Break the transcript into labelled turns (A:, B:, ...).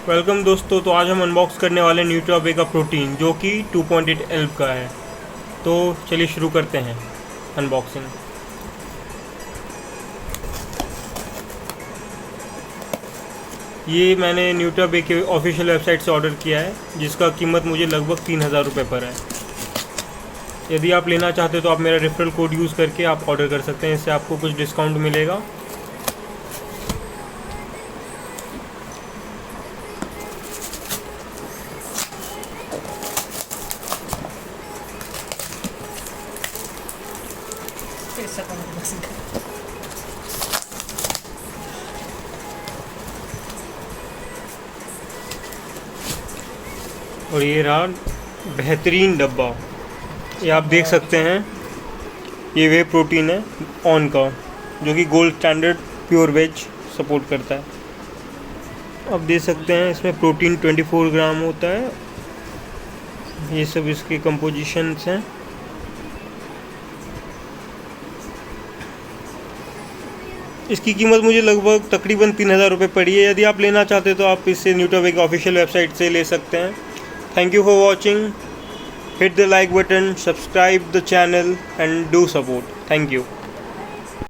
A: Welcome दोस्तों। तो आज हम अनबॉक्स करने वाले हैं न्यूट्राबे का प्रोटीन जो कि 2.8 एल्ब का है। तो चलिए शुरू करते हैं अनबॉक्सिंग। ये मैंने न्यूट्राबे के ऑफिशियल वेबसाइट से ऑर्डर किया है, जिसका कीमत मुझे लगभग 3000 रुपये पर है। यदि आप लेना चाहते हो तो आप मेरा रेफरल कोड यूज़ करके आप ऑर्डर कर सकते हैं, इससे आपको कुछ डिस्काउंट मिलेगा। और ये रहा बेहतरीन डब्बा। ये आप देख सकते हैं, ये वे प्रोटीन है ऑन का, जो कि gold standard pure wage support करता है। आप देख सकते हैं इसमें प्रोटीन 24 ग्राम होता है। ये सब इसके कंपोजिशंस हैं। इसकी कीमत मुझे लगभग तकरीबन 3000 रुपये पड़ी है। यदि आप लेना चाहते तो आप इससे न्यूट्राबे की ऑफिशियल वेबसाइट से ले सकते हैं। Thank you for watching. Hit the like button, subscribe the channel and do support. Thank you.